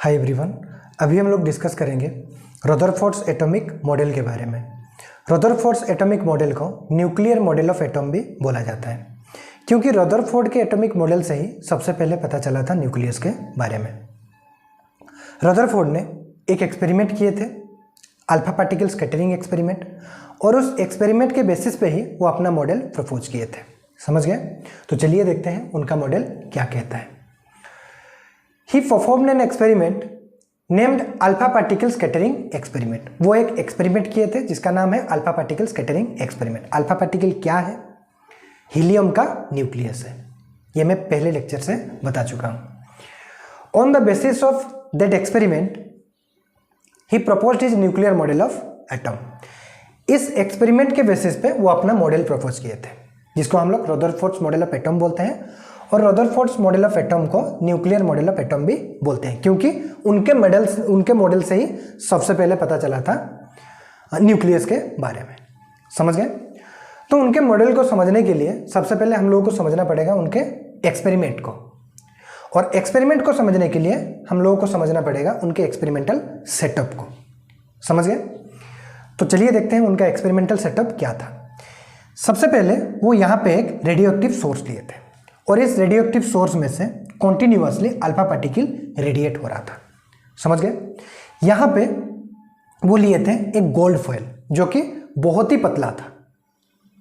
Hi everyone, अभी हम लोग डिस्कस करेंगे रदरफोर्ड्स एटॉमिक मॉडल के बारे में। रदरफोर्ड्स एटॉमिक मॉडल को न्यूक्लियर मॉडल ऑफ एटॉम भी बोला जाता है, क्योंकि रदरफोर्ड के एटॉमिक मॉडल से ही सबसे पहले पता चला था न्यूक्लियस के बारे में। रदरफोर्ड ने एक एक्सपेरिमेंट किए थे, अल्फा पार्टिकल स्कैटरिंग एक्सपेरिमेंट, और उस एक्सपेरिमेंट के बेसिस पे ही वो अपना मॉडल प्रपोज किए थे। समझ गए? तो चलिए देखते हैं उनका मॉडल क्या कहता है। He performed an experiment named alpha particle scattering experiment। वो एक एक्सपेरिमेंट किए थे जिसका नाम है alpha particle scattering experiment. Alpha particle क्या है? हीलियम का न्यूक्लियस है। ये मैं पहले लेक्चर से बता चुका हूं। On the basis of that experiment he proposed his nuclear model of atom. इस एक्सपेरिमेंट के बेसिस पे वो अपना मॉडल प्रपोज किए थे, जिसको हम लोग रदरफोर्ड्स मॉडल ऑफ एटम बोलते हैं, और रदरफोर्ड्स मॉडल ऑफ एटम को न्यूक्लियर मॉडल ऑफ एटम भी बोलते हैं, क्योंकि उनके मॉडल से ही सबसे पहले पता चला था न्यूक्लियस के बारे में। समझ गए? तो उनके मॉडल को समझने के लिए सबसे पहले हम लोगों को समझना पड़ेगा उनके एक्सपेरिमेंट को, और एक्सपेरिमेंट को समझने के लिए हम लोगों को समझना पड़ेगा उनके एक्सपेरिमेंटल सेटअप को। समझ गए? तो चलिए देखते हैं उनका एक्सपेरिमेंटल सेटअप क्या था। सबसे पहले वो यहाँ पे एक रेडियो एक्टिव सोर्स लिए थे, और इस रेडियो एक्टिव सोर्स में से कॉन्टिन्यूअसली अल्फा पार्टिकल रेडिएट हो रहा था। समझ गए? यहाँ पे वो लिए थे एक गोल्ड फॉयल जो कि बहुत ही पतला था।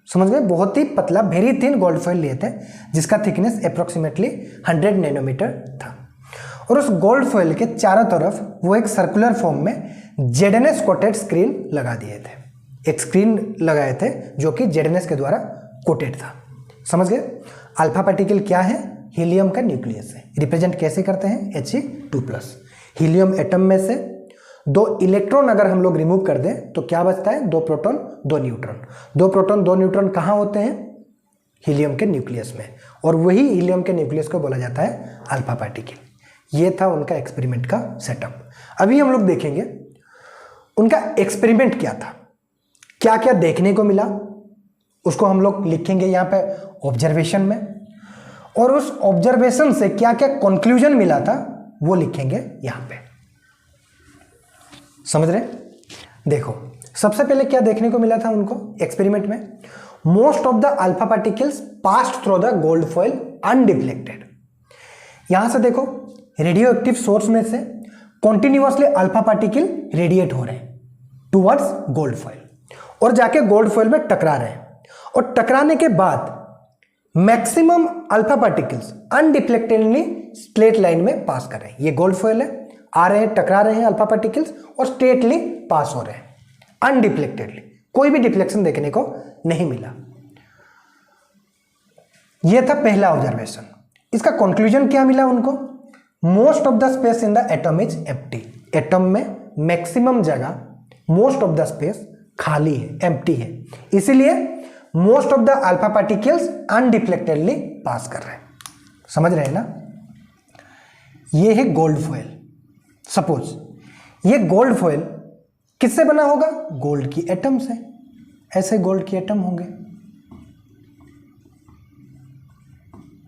समझ गए? बहुत ही पतला, वेरी थिन गोल्ड फॉयल लिए थे, जिसका थिकनेस अप्रोक्सीमेटली 100 नैनोमीटर था। और उस गोल्ड फॉयल के चारों तरफ वो एक सर्कुलर फॉर्म में जेडएनएस कोटेड स्क्रीन लगा दिए थे। एक स्क्रीन लगाए थे जो कि जेडएनएस के द्वारा कोटेड था। समझ गए? अल्फा पार्टिकल क्या है? हीलियम का न्यूक्लियस है। रिप्रेजेंट कैसे करते हैं? He2+। हीलियम एटम में से 2 इलेक्ट्रॉन अगर हम लोग रिमूव कर दें तो क्या बचता है? 2 प्रोटॉन 2 न्यूट्रॉन। 2 प्रोटॉन 2 न्यूट्रॉन कहाँ होते हैं? हीलियम के न्यूक्लियस में, और वही हीलियम के न्यूक्लियस को बोला जाता है अल्फा पार्टिकल। ये था उनका एक्सपेरिमेंट का सेटअप। अभी हम लोग देखेंगे उनका एक्सपेरिमेंट क्या था, क्या क्या देखने को मिला, उसको हम लोग लिखेंगे यहाँ पे ऑब्जर्वेशन में, और उस ऑब्जर्वेशन से क्या क्या कंक्लूजन मिला था वो लिखेंगे यहाँ पे। समझ रहे? देखो, सबसे पहले क्या देखने को मिला था उनको एक्सपेरिमेंट में? Most of the alpha particles passed through the gold foil undeflected. यहां से देखो, रेडियो एक्टिव सोर्स में से कॉन्टिन्यूअसली अल्फा पार्टिकल रेडिएट हो रहे हैं टुवर्ड्स गोल्ड फॉयल, और जाके गोल्ड फॉयल में टकरा रहे हैं, और टकराने के बाद maximum alpha particles undeflectedly straight line में पास कर रहे हैं। ये गोल्ड फॉयल है, आ रहे हैं, टकरा रहे हैं अल्फा पार्टिकल्स, और स्ट्रेटली पास हो रहे हैं अनडिफ्लेक्टेडली। कोई भी डिफ्लेक्शन देखने को नहीं मिला। यह था पहला ऑब्जर्वेशन। इसका कंक्लूजन क्या मिला उनको? Most of the space in the atom is empty. Atom में मैक्सिमम जगह, मोस्ट ऑफ द स्पेस खाली है, एम्प्टी है, इसीलिए most of the alpha particles undeflectedly pass कर रहे हैं। समझ रहे हैं ना? ये है गोल्ड फॉयल। सपोज ये गोल्ड फॉयल किससे बना होगा? गोल्ड की एटम से। ऐसे गोल्ड की एटम होंगे।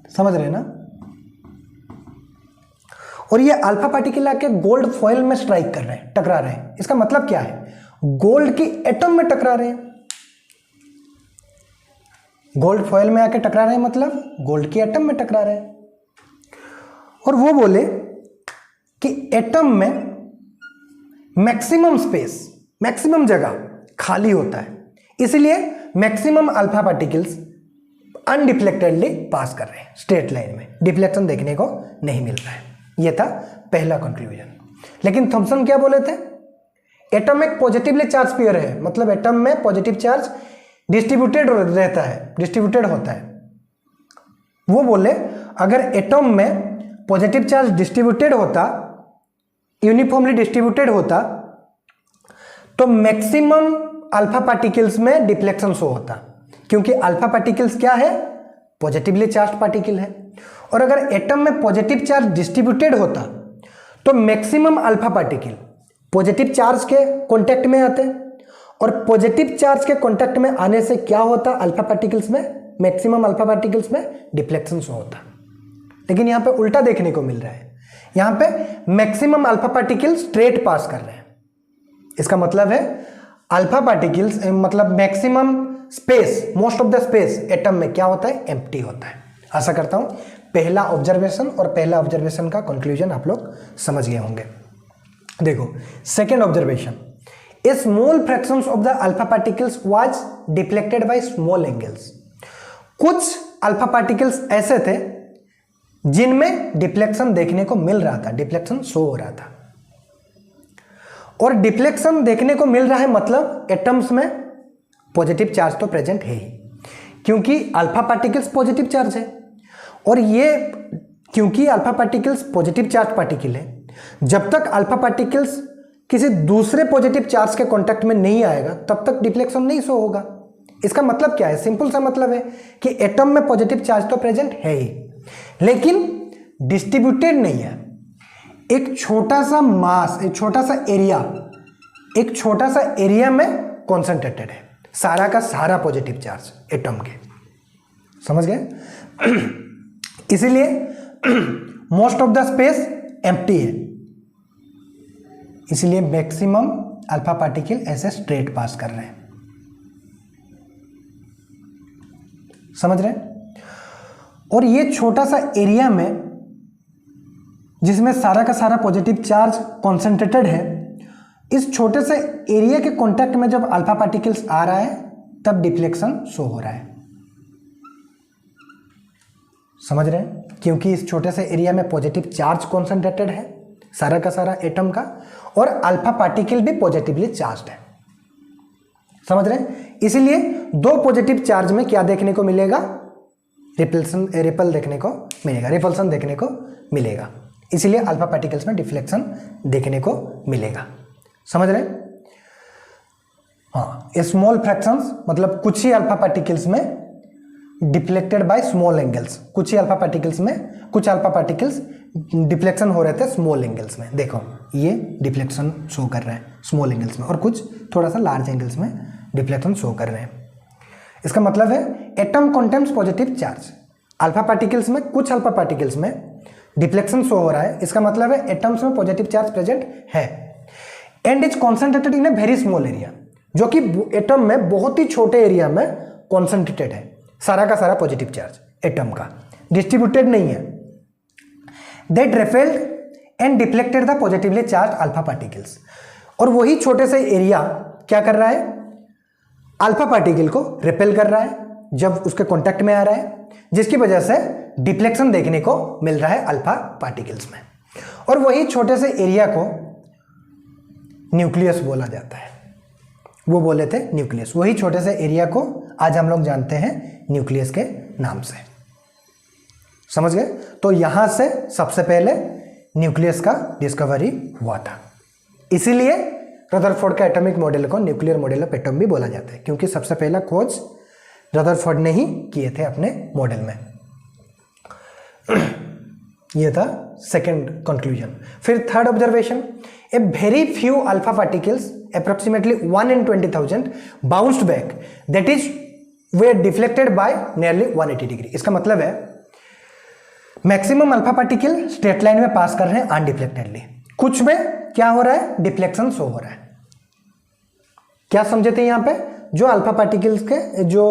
समझ रहे हैं ना? और ये अल्फा पार्टिकल आके गोल्ड फॉयल में स्ट्राइक कर रहे हैं, टकरा रहे हैं। इसका मतलब क्या है? गोल्ड की एटम में टकरा रहे हैं। गोल्ड फॉयल में आके टकरा रहे हैं मतलब गोल्ड की एटम में टकरा रहे हैं। और वो बोले कि एटम में मैक्सिमम स्पेस, मैक्सिमम जगह खाली होता है, इसलिए maximum alpha particles undeflectedly pass कर रहे हैं स्ट्रेट लाइन में। डिफ्लेक्शन देखने को नहीं मिल रहा है। यह था पहला कंक्लूजन। लेकिन थॉमसन क्या बोले थे? एटम एक पॉजिटिवली चार्ज पेयर है, मतलब एटम में पॉजिटिव चार्ज डिस्ट्रीब्यूटेड रहता है, डिस्ट्रीब्यूटेड होता है। वो बोले अगर एटम में पॉजिटिव चार्ज डिस्ट्रीब्यूटेड होता, यूनिफॉर्मली डिस्ट्रीब्यूटेड होता, तो मैक्सिमम अल्फा पार्टिकल्स में डिफ्लेक्शन शो होता, क्योंकि अल्फा पार्टिकल्स क्या है? पॉजिटिवली चार्ज पार्टिकल है। और अगर एटम में पॉजिटिव चार्ज डिस्ट्रीब्यूटेड होता तो maximum alpha particle positive charge के कांटेक्ट में आते, और पॉजिटिव चार्ज के कांटेक्ट में आने से क्या होता? अल्फा पार्टिकल्स में, मैक्सिमम अल्फा पार्टिकल्स में डिफ्लेक्शन शो होता। लेकिन यहां पे उल्टा देखने को मिल रहा है। यहां पे मैक्सिमम अल्फा पार्टिकल स्ट्रेट पास कर रहे हैं। इसका मतलब है अल्फा पार्टिकल्स मतलब maximum space, most of the space atom में क्या होता है, एम्प्टी होता है। आशा करता हूं पहला ऑब्जर्वेशन और पहला ऑब्जर्वेशन का कंक्लूजन आप लोग समझ गए होंगे। देखो second observation, A small fractions of the alpha particles was deflected by small angles. कुछ अल्फा पार्टिकल्स ऐसे थे जिनमें डिफ्लेक्शन देखने को मिल रहा था, डिफ्लेक्शन शो हो रहा था। और डिफ्लेक्शन देखने को मिल रहा है मतलब एटम्स में पॉजिटिव चार्ज तो प्रेजेंट है ही, क्योंकि अल्फा पार्टिकल्स पॉजिटिव चार्ज है। और ये क्योंकि alpha particles positive charge particle है, जब तक अल्फा पार्टिकल्स किसी दूसरे पॉजिटिव चार्ज के कांटेक्ट में नहीं आएगा तब तक डिफ्लेक्शन नहीं शो होगा। इसका मतलब क्या है, सिंपल सा मतलब है कि एटम में पॉजिटिव चार्ज तो प्रेजेंट है ही, लेकिन डिस्ट्रीब्यूटेड नहीं है। एक छोटा सा मास, एक छोटा सा एरिया में कॉन्सेंट्रेटेड है सारा का सारा पॉजिटिव चार्ज एटम के, समझ गए। इसीलिए most of the space empty है, इसलिए मैक्सिमम अल्फा पार्टिकल ऐसे स्ट्रेट पास कर रहे हैं, समझ रहे हैं। और ये छोटा सा एरिया में जिसमें सारा का सारा पॉजिटिव चार्ज कॉन्सेंट्रेटेड है, इस छोटे से एरिया के कांटेक्ट में जब अल्फा पार्टिकल्स आ रहा है तब डिफ्लेक्शन शो हो रहा है, समझ रहे हैं, क्योंकि इस छोटे से एरिया में पॉजिटिव चार्ज कॉन्सेंट्रेटेड है सारा का सारा एटम का, और अल्फा पार्टिकल भी पॉजिटिवली चार्ज्ड है, समझ रहे हैं। इसीलिए दो पॉजिटिव चार्ज में क्या देखने को मिलेगा, रिपल्सन देखने को मिलेगा, रिपल्सन देखने को मिलेगा। इसीलिए अल्फा पार्टिकल्स में डिफ्लेक्शन देखने को मिलेगा, समझ रहे हैं। हाँ, स्मॉल फ्रैक्शंस मतलब कुछ ही अल्फा पार्टिकल्स में डिफ्लेक्टेड बाय स्मॉल एंगल्स, कुछ ही अल्फा पार्टिकल्स में कुछ अल्फा पार्टिकल्स डिफ्लेक्शन हो रहे थे स्मॉल एंगल्स में। देखो ये डिफ्लेक्शन शो कर रहे हैं स्मॉल एंगल्स में, और कुछ थोड़ा सा लार्ज एंगल्स में डिफ्लेक्शन शो कर रहे हैं। इसका मतलब है atom contains positive charge, alpha particles में कुछ अल्फा पार्टिकल्स में डिफ्लेक्शन शो हो रहा है, इसका मतलब है एटम्स में पॉजिटिव चार्ज प्रेजेंट है and is concentrated in a very small area, जो कि एटम में बहुत ही छोटे एरिया में कॉन्सेंट्रेटेड है सारा का सारा पॉजिटिव चार्ज एटम का, डिस्ट्रीब्यूटेड नहीं है। That repelled and deflected the positively charged alpha particles, और वही छोटे से एरिया क्या कर रहा है, अल्फा पार्टिकल को रिपेल कर रहा है जब उसके कांटेक्ट में आ रहा है, जिसकी वजह से डिफ्लेक्शन देखने को मिल रहा है अल्फा पार्टिकल्स में। और वही छोटे से एरिया को न्यूक्लियस बोला जाता है, वो बोले थे न्यूक्लियस, वही छोटे से एरिया को आज हम लोग जानते हैं न्यूक्लियस के नाम से, समझ गए। तो यहां से सबसे पहले न्यूक्लियस का डिस्कवरी हुआ था, इसीलिए रदरफोर्ड का एटॉमिक मॉडल को न्यूक्लियर मॉडल ऑफ एटम भी बोला जाता है, क्योंकि सबसे पहला खोज रदरफोर्ड ने ही किए थे अपने मॉडल में। यह था सेकंड कंक्लूजन। फिर third observation, a very few alpha particles approximately 1 in 20,000 bounced back, that is were deflected by nearly 180 degree. इसका मतलब है maximum alpha particle straight line में पास कर रहे हैं अनडिफ्लेक्टेडली, कुछ में क्या हो रहा है, डिफ्लेक्शन शो हो रहा है। क्या समझे थे यहां पे, जो अल्फा पार्टिकल्स के जो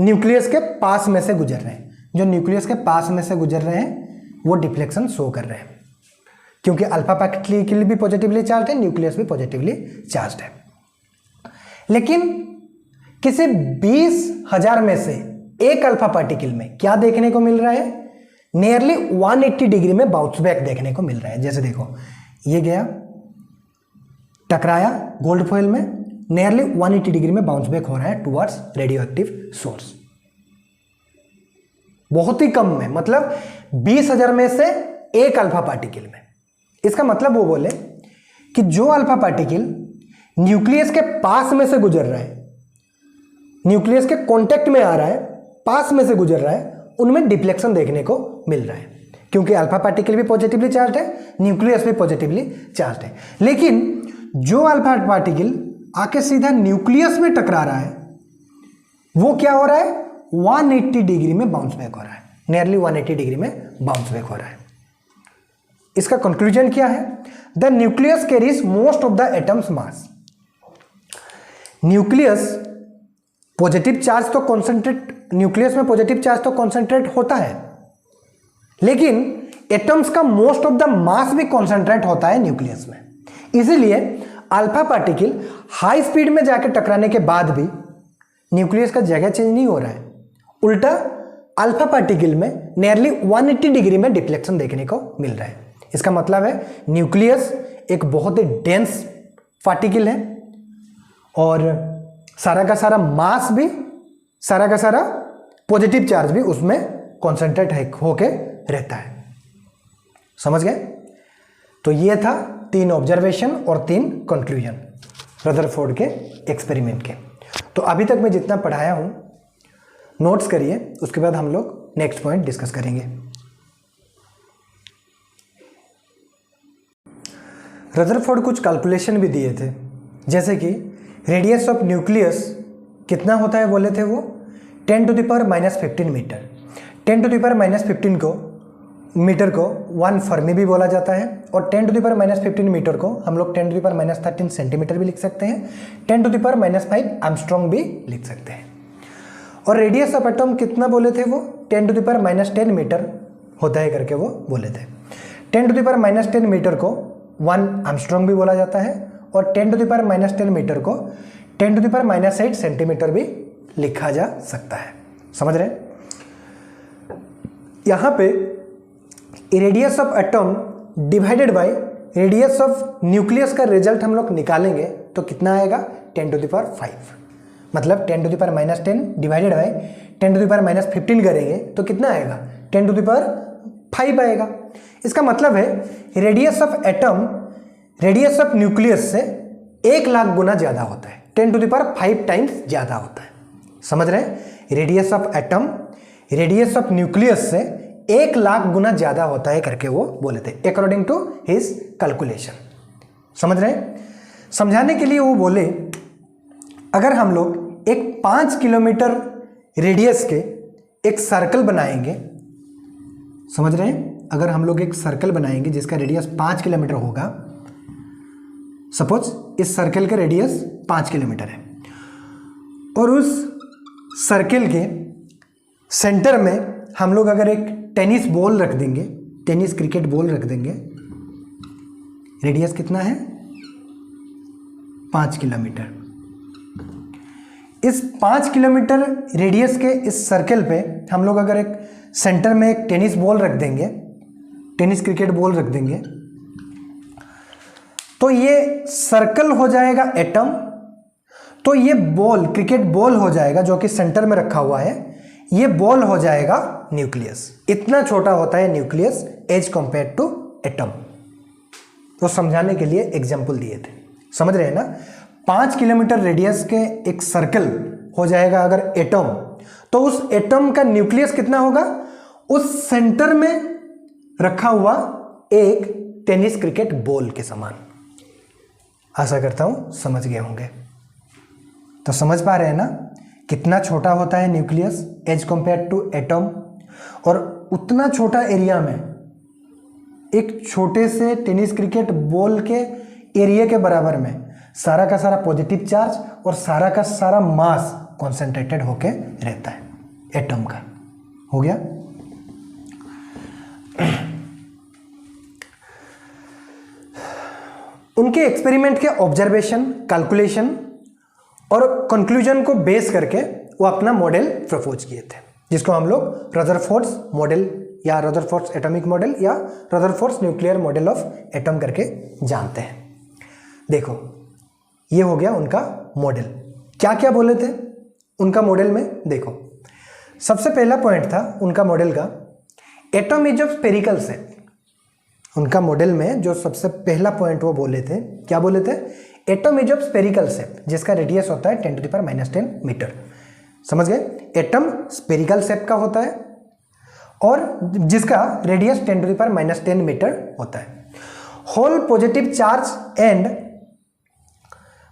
न्यूक्लियस के पास में से गुजर रहे हैं, जो न्यूक्लियस के पास में से गुजर रहे हैं वो डिफ्लेक्शन शो कर रहे हैं, क्योंकि अल्फा पार्टिकल भी पॉजिटिवली चार्ज है, न्यूक्लियस भी पॉजिटिवली चार्ज है। लेकिन किसी 20,000 में से एक अल्फा पार्टिकल में क्या देखने को मिल रहा है, नियरली 180 डिग्री में बाउंस बैक देखने को मिल रहा है। जैसे देखो ये गया टकराया गोल्ड फॉइल में, नियरली 180 डिग्री में बाउंस बैक हो रहा है टुवर्ड्स रेडियो एक्टिव सोर्स, बहुत ही कम में, मतलब 20,000 में से एक अल्फा पार्टिकल में। इसका मतलब वो बोले कि जो अल्फा पार्टिकल न्यूक्लियस के पास में से गुजर रहा है, न्यूक्लियस के कांटेक्ट में आ रहा है, पास में से गुजर रहा है, उनमें डिफ्लेक्शन देखने को मिल रहा है, क्योंकि अल्फा पार्टिकल भी पॉजिटिवली चार्ज है, न्यूक्लियस भी पॉजिटिवली चार्ज है। लेकिन जो अल्फा पार्टिकल आके सीधा न्यूक्लियस में टकरा रहा है वो क्या हो रहा है, 180 डिग्री में बाउंस बैक हो रहा है, नियरली 180 डिग्री में बाउंस बैक हो रहा है। इसका कंक्लूजन क्या है? The nucleus carries most of the atoms mass. Nucleus positive charge तो कॉन्सेंट्रेट, न्यूक्लियस में पॉजिटिव चार्ज तो कॉन्सेंट्रेट होता है, लेकिन एटम्स का मोस्ट ऑफ द मास भी कॉन्सेंट्रेट होता है न्यूक्लियस में। इसीलिए अल्फा पार्टिकल हाई स्पीड में जाकर टकराने के बाद भी न्यूक्लियस का जगह चेंज नहीं हो रहा है, उल्टा अल्फा पार्टिकल में नियरली 180 डिग्री में डिफ्लेक्शन देखने को मिल रहा है। इसका मतलब है न्यूक्लियस एक बहुत ही डेंस पार्टिकल है और सारा का सारा मास भी, सारा का सारा पॉजिटिव चार्ज भी उसमें कॉन्सेंट्रेट होके रहता है। समझ गए? तो ये था 3 ऑब्जर्वेशन और 3 कंक्लूजन रदरफोर्ड के एक्सपेरिमेंट के। तो अभी तक मैं जितना पढ़ाया हूं नोट्स करिए, उसके बाद हम लोग नेक्स्ट पॉइंट डिस्कस करेंगे। रदरफोर्ड कुछ कैलकुलेशन भी दिए थे, जैसे कि रेडियस ऑफ न्यूक्लियस कितना होता है बोले थे वो 10⁻⁻15 मीटर। 10⁻⁻15 को मीटर को 1 फर्मी भी बोला जाता है और 10⁻⁻15 मीटर को हम लोग 10⁻⁻13 सेंटीमीटर भी लिख सकते हैं, 10⁻⁵ एंगस्ट्रॉम भी लिख सकते हैं। और रेडियस ऑफ एटम कितना बोले थे वो 10⁻10 मीटर होता है करके वो बोले थे। 10⁻10 मीटर को 1 एंगस्ट्रॉम भी बोला जाता है और 10⁻10 मीटर को 10⁻8 सेंटीमीटर भी लिखा जा सकता है। समझ रहे? यहां पे radius of atom divided by radius of nucleus का रिजल्ट हम लोग निकालेंगे तो कितना आएगा 10⁵। मतलब 10⁻10 डिवाइडेड बाय 10⁻15 करेंगे तो कितना आएगा 10⁵ आएगा। इसका मतलब है radius of atom radius of nucleus से 1 लाख गुना ज्यादा होता है, 10⁵ टाइम्स ज्यादा होता है। समझ रहे हैं? Radius of atom radius of nucleus से 1 लाख गुना ज्यादा होता है करके वो बोले थे, अकॉर्डिंग टू हिज कैलकुलेशन। समझ रहे हैं? समझाने के लिए वो बोले अगर हम लोग एक 5 किलोमीटर रेडियस के एक सर्कल बनाएंगे, समझ रहे हैं? अगर हम लोग एक सर्कल बनाएंगे जिसका रेडियस 5 किलोमीटर होगा, सपोज इस सर्कल का रेडियस 5 किलोमीटर है और उस सर्कल के सेंटर में हम लोग अगर एक टेनिस बॉल रख देंगे, टेनिस क्रिकेट बॉल रख देंगे, रेडियस कितना है 5 किलोमीटर। इस 5 किलोमीटर रेडियस के इस सर्कल पे हम लोग अगर एक सेंटर में एक टेनिस बॉल रख देंगे, टेनिस क्रिकेट बॉल रख देंगे, तो ये सर्कल हो जाएगा एटम, तो ये बॉल क्रिकेट बॉल हो जाएगा जो कि सेंटर में रखा हुआ है, ये बॉल हो जाएगा न्यूक्लियस। इतना छोटा होता है nucleus as compare to atom. तो समझाने के लिए एग्जांपल दिए थे। समझ रहे हैं ना? 5 किलोमीटर रेडियस के एक सर्कल हो जाएगा अगर एटम, तो उस एटम का न्यूक्लियस कितना होगा? उस सेंटर में रखा हुआ एक टेनिस क्रिकेट बॉल के समान। आशा करता हूं समझ गए होंगे। तो समझ पा रहे हैं ना कितना छोटा होता है nucleus as compare to atom, और उतना छोटा एरिया में एक छोटे से टेनिस क्रिकेट बॉल के एरिया के बराबर में सारा का सारा पॉजिटिव चार्ज और सारा का सारा मास कॉन्सेंट्रेटेड होके रहता है एटम का। हो गया? उनके एक्सपेरिमेंट के ऑब्जर्वेशन, कैलकुलेशन और कंक्लूजन को बेस करके वो अपना मॉडल प्रपोज किए थे, जिसको हम लोग रदरफोर्ड्स मॉडल या रदरफोर्ड्स एटॉमिक मॉडल या Rutherford's nuclear model of atom करके जानते हैं। देखो ये हो गया उनका मॉडल। क्या क्या बोले थे उनका मॉडल में? देखो सबसे पहला पॉइंट था उनका मॉडल का, atom is of spherical shape. उनका मॉडल में जो सबसे पहला पॉइंट वो बोले थे, क्या बोले थे? Atom is of spherical shape, जिसका रेडियस होता है 10⁻10 मीटर। समझ गए? एटम स्फेरिकल शेप का होता है और जिसका रेडियस 10⁻10 मीटर होता है। Whole positive charge and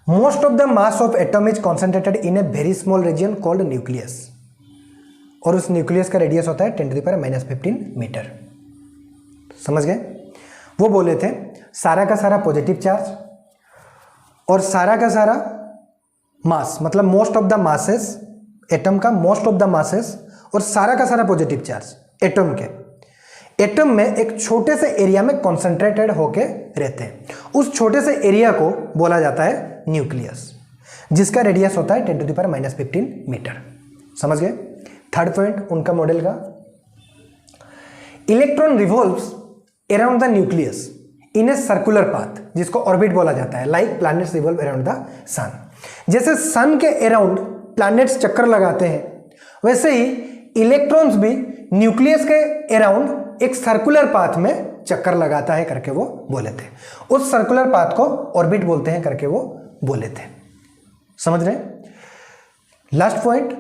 most of the mass of atom is concentrated in a very small region called nucleus, और उस न्यूक्लियस का रेडियस होता है 10⁻15 मीटर। समझ गए? वो बोले थे सारा का सारा पॉजिटिव चार्ज और सारा का सारा मास, मतलब most of the masses, atom का मोस्ट ऑफ द मासेस और सारा का सारा पॉजिटिव चार्ज एटम के, एटम में एक छोटे से एरिया में कॉन्सेंट्रेटेड होके रहते हैं। उस छोटे से एरिया को बोला जाता है न्यूक्लियस, जिसका रेडियस होता है 10⁻⁻15 मीटर। समझ गए? थर्ड पॉइंट उनका मॉडल का, electron revolves around the nucleus in a circular path, जिसको ऑर्बिट बोला जाता है, like planets revolve around the sun. जैसे सन के अराउंड प्लैनेट्स चक्कर लगाते हैं, वैसे ही इलेक्ट्रॉन्स भी न्यूक्लियस के अराउंड एक सर्कुलर पाथ में चक्कर लगाता है करके वो बोले थे। उस सर्कुलर पाथ को ऑर्बिट बोलते हैं करके वो बोले थे। समझ रहे? Last point,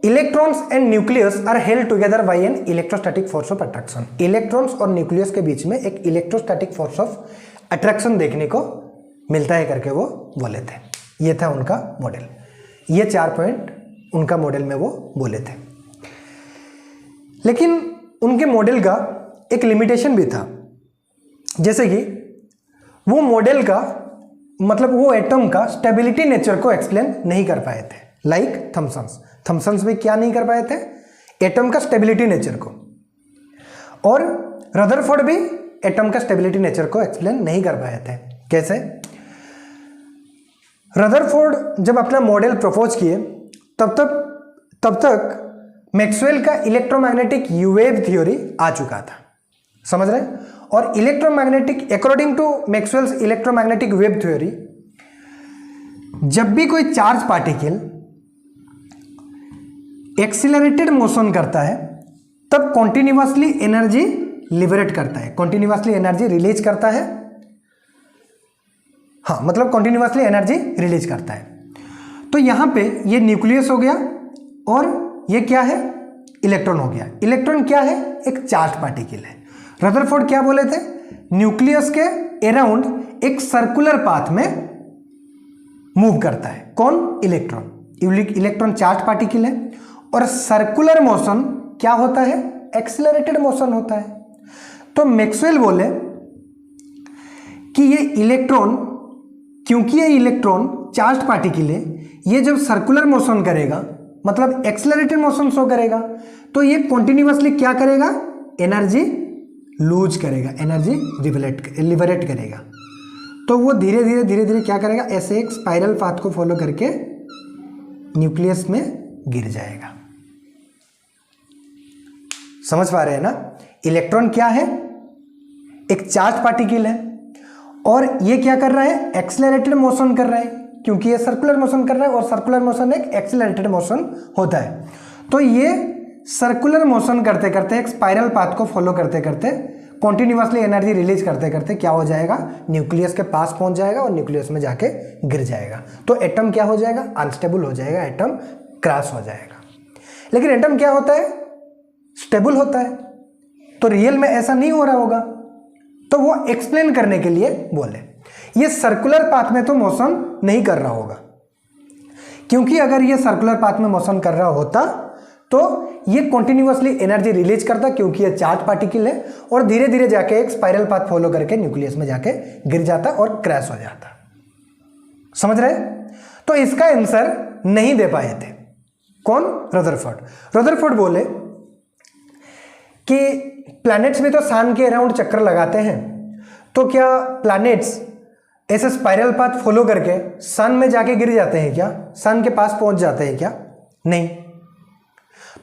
electrons and nucleus are held together by an electrostatic force of attraction. Electrons और न्यूक्लियस के बीच में एक इलेक्ट्रोस्टैटिक फोर्स ऑफ अट्रैक्शन देखने को मिलता है करके वो बोले थे। ये था उनका मॉडल। ये 4 पॉइंट उनका मॉडल में वो बोले थे। लेकिन उनके मॉडल का एक लिमिटेशन भी था, जैसे कि वो मॉडल का मतलब वो एटम का स्टेबिलिटी नेचर को एक्सप्लेन नहीं कर पाए थे, लाइक थॉमसन्स भी क्या नहीं कर पाए थे? एटम का स्टेबिलिटी नेचर को। और रदरफोर्ड भी एटम का स्टेबिलिटी नेचर को एक्सप्लेन नहीं कर पाए थे। कैसे? रदरफोर्ड जब अपना मॉडल प्रपोज किए तब तक मैक्सवेल का इलेक्ट्रोमैग्नेटिक वेव थ्योरी आ चुका था। समझ रहे? और electromagnetic, according to Maxwell's electromagnetic wave theory, जब भी कोई चार्ज पार्टिकल एक्सीलरेटेड मोशन करता है तब कॉन्टिन्यूअसली एनर्जी लिबरेट करता है, कॉन्टिन्यूअसली एनर्जी रिलीज करता है। हाँ, मतलब कॉन्टिन्यूअसली एनर्जी रिलीज करता है। तो यहां पे ये न्यूक्लियस हो गया और ये क्या है? इलेक्ट्रॉन हो गया। इलेक्ट्रॉन क्या है? एक चार्ज पार्टिकल है। रदरफोर्ड क्या बोले थे? न्यूक्लियस के अराउंड एक सर्कुलर पाथ में मूव करता है। कौन? इलेक्ट्रॉन। इलेक्ट्रॉन चार्ज पार्टिकल है और सर्कुलर मोशन क्या होता है? एक्सीलरेटेड मोशन होता है। तो मैक्सवेल बोले कि ये इलेक्ट्रॉन, क्योंकि ये इलेक्ट्रॉन चार्ज पार्टिकल है, ये जब सर्कुलर मोशन करेगा मतलब एक्सीलरेटेड मोशन शो करेगा, तो ये कॉन्टिन्यूअसली क्या करेगा? एनर्जी लूज करेगा, एनर्जी लिबरेट करेगा। तो वो धीरे धीरे क्या करेगा? ऐसे एक स्पाइरल पाथ को फॉलो करके न्यूक्लियस में गिर जाएगा। समझ पा रहे हैं ना? इलेक्ट्रॉन क्या है? एक चार्ज पार्टिकल है और ये क्या कर रहा है? एक्सेलरेटेड मोशन कर रहा है, क्योंकि ये सर्कुलर मोशन कर रहा है और सर्कुलर मोशन एक एक्सेलरेटेड मोशन होता है। तो ये सर्कुलर मोशन करते करते, एक स्पाइरल पाथ को फॉलो करते करते, कॉन्टिन्यूअसली एनर्जी रिलीज करते करते क्या हो जाएगा? न्यूक्लियस के पास पहुंच जाएगा और न्यूक्लियस में जाके गिर जाएगा। तो एटम क्या हो जाएगा? अनस्टेबल हो जाएगा, एटम क्रैश हो जाएगा। लेकिन एटम क्या होता है? स्टेबल होता है। तो रियल में ऐसा नहीं हो रहा होगा, तो वो एक्सप्लेन करने के लिए बोले ये सर्कुलर पाथ में तो मोशन नहीं कर रहा होगा, क्योंकि अगर ये सर्कुलर पाथ में मोशन कर रहा होता तो ये कॉन्टिन्यूअसली एनर्जी रिलीज करता, क्योंकि ये चार्ज पार्टिकल है, और धीरे धीरे जाके एक स्पाइरल पाथ फॉलो करके न्यूक्लियस में जाके गिर जाता और क्रैश हो जाता। समझ रहे? तो इसका आंसर नहीं दे पाए थे। कौन? रदरफोर्ड। रदरफोर्ड बोले कि प्लैनेट्स भी तो सन के अराउंड चक्कर लगाते हैं, तो क्या प्लैनेट्स ऐसे स्पाइरल पाथ फॉलो करके सन में जाके गिर जाते हैं क्या? सन के पास पहुंच जाते हैं क्या? नहीं।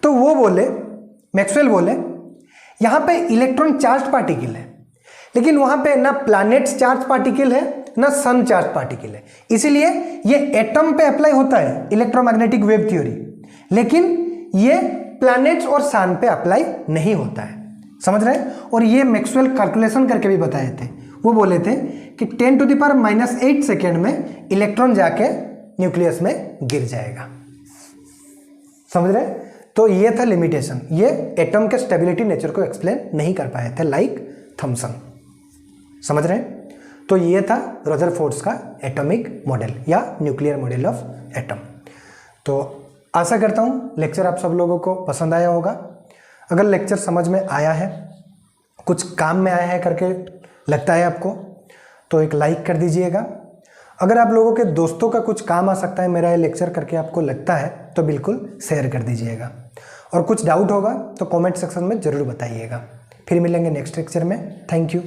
तो वो बोले, मैक्सवेल बोले, यहां पे इलेक्ट्रॉन चार्ज पार्टिकल है, लेकिन वहां पे ना प्लैनेट्स चार्ज पार्टिकल है ना सन चार्ज पार्टिकल है, इसीलिए ये एटम पे अप्लाई होता है इलेक्ट्रोमैग्नेटिक वेव थ्योरी, लेकिन ये प्लैनेट्स और सन पे अप्लाई नहीं होता है। समझ रहे हैं? और ये मैक्सवेल कैलकुलेशन करके भी बताए थे। वो बोले थे कि 10⁻⁻8 सेकेंड में इलेक्ट्रॉन जाके न्यूक्लियस में गिर जाएगा। समझ रहे? तो ये था लिमिटेशन, ये एटम के स्टेबिलिटी नेचर को एक्सप्लेन नहीं कर पाए थे, लाइक थॉमसन। समझ रहे? तो ये था रदरफोर्ड्स का एटॉमिक मॉडल या न्यूक्लियर मॉडल ऑफ एटम। तो आशा करता हूँ लेक्चर आप सब लोगों को पसंद आया होगा। अगर लेक्चर समझ में आया है, कुछ काम में आया है करके लगता है आपको तो एक लाइक कर दीजिएगा। अगर आप लोगों के दोस्तों का कुछ काम आ सकता है मेरा ये लेक्चर करके आपको लगता है तो बिल्कुल शेयर कर दीजिएगा। और कुछ डाउट होगा तो कमेंट सेक्शन में ज़रूर बताइएगा। फिर मिलेंगे नेक्स्ट लेक्चर में। Thank you.